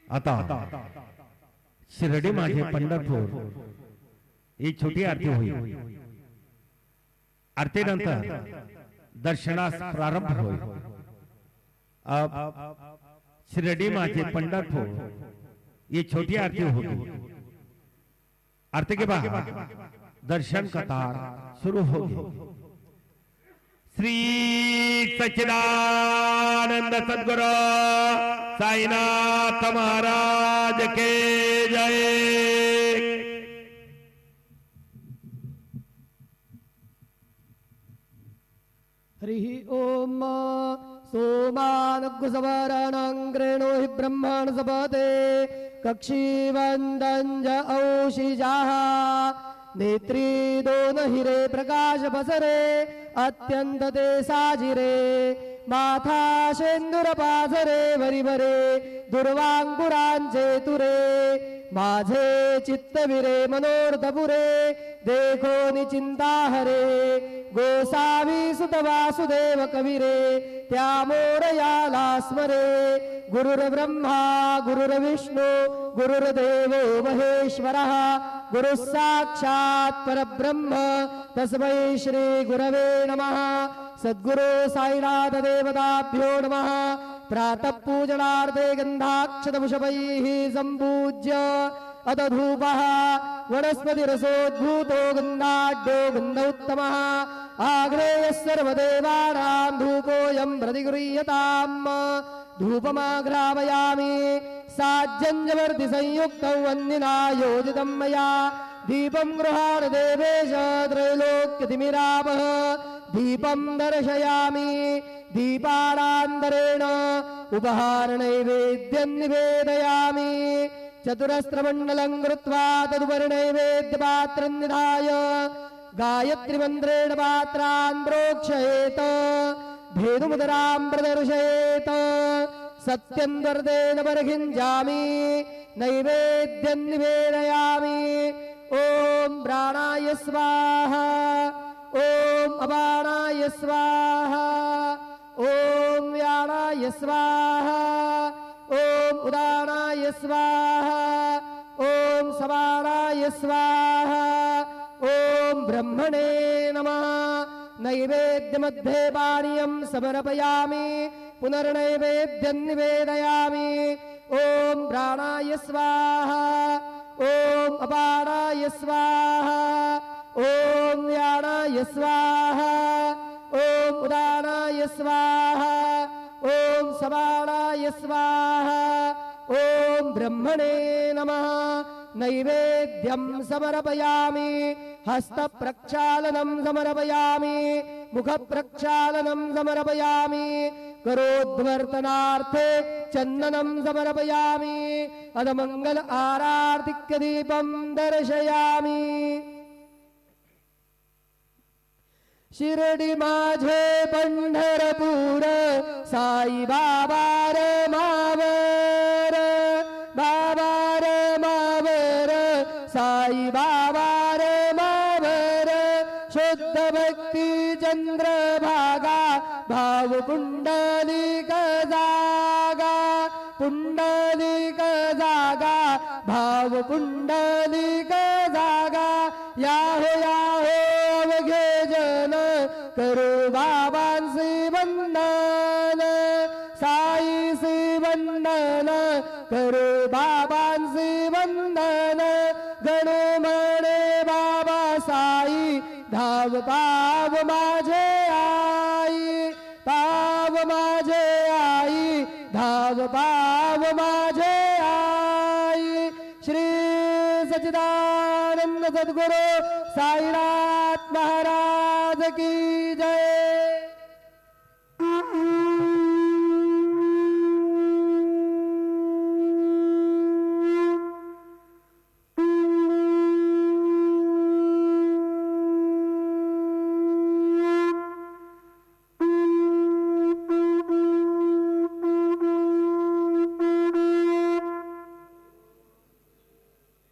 आता शिर्डी माझे पंढरपूर ही छोटी आरती होईल। आरतीनंतर दर्शनास प्रारंभ होईल। अब शिर्डी माझे पंढरपूर ये छोटी आरती होगी। आरती के बाद दर्शन कतार शुरू होगी। श्री सच्चिदानंद सद्गुरु साईनाथ महाराज के जय। हरि ओम सोमानुग्सवरणं गृणोहि ब्रह्मण सपदे कक्षीवन्दञ्ज औषिजाः नेत्री दोन हिरे प्रकाश बसरे अत्यंत ते साजिरे माथा शेंदूर पाझरे भरीभरे दुर्वांकुरांचे तुरे माझे चित्तविरे मनोरथपुरे देखो निचिंता हरे गोसावी सुत वासुदेव कविरे त्या मोरयाला स्मरे गुरुर्ब्रह्मा गुरुर्विष्णू गुरुर्देवो महेश्वरः गुरुः साक्षात् परब्रह्म तस्मै श्री गुरवे नमः। सद्गुरु साईनाथ देवताभ्यो नमः। प्रातः पूजनार्थे गन्धाक्षतपुष्पैः सम्पूज्य अथ धूपः वनस्पतिरसोद्भूतो गन्धाढ्यो गन्धोत्तमः आग्नेयः सर्वदेवानां धूपोऽयं प्रतिगृह्यताम्। धूपमाघ्रापयामि साज्जन्यवर्ति संयुक्तौ वन्दिना योजितं मया दीपं गृहाण देवेश त्रैलोक्यतिमिरापः दीपं दर्शयामि दीपानान्तरेण उपहारनैवेद्यं निवेदयामि। चतुरस्रमण्डलं कृत्वा तदुपरि नैवेद्यपात्रं निधाय गायत्रीमन्त्रेण पात्रान् प्रोक्षयेत भेदुमुदरां प्रदर्शयेत। सत्यं वर्तेन परखिञ्जामि नैवेद्यं निवेदयामि। ॐ प्राणाय स्वाहा ॐ अपानाय स्वाहा ॐ व्यानाय स्वाहा ॐ उदानाय स्वाहा ॐ समानाय स्वाहा ॐ ब्रह्मणे नमः। नैवेद्यमध्ये पानीयं समर्पयामि पुनर्नैवेद्यं निवेदयामि। ॐ प्राणाय स्वाहा ॐ अपानाय स्वाहा ॐ व्यानाय स्वाहा ॐ उदानाय स्वाहा ॐ समानाय स्वाहा ॐ ब्रह्मणे नमः। नैवेद्यं समर्पयामि हस्तप्रक्षालनं समर्पयामि मुखप्रक्षालनं समर्पयामि करोद्वर्तनार्थे चन्दनं समर्पयामि अदमङ्गल आरार्तिकदीपं दर्शयामि। शिर्डी माझे पंढरपूर साई बाबा रे मावर बाबा रे मावर साई बाबा रे मावर शुद्ध भक्ती चंद्रभागा भाव पुंडलिक जागा पुंडलिक जागा भाव पुंडलिक जागा याहो याहो अवघे जन करो बाबांसी वंदन साईसी वंदन करो बाबांसी वंदन गणो म्हणे बाबा साई धाव पाव माझे आई पाव माझे आई धाव पाव माझे आई। श्री सच्चिदानंद सद्गुरु साईनाथ महाराज की जय।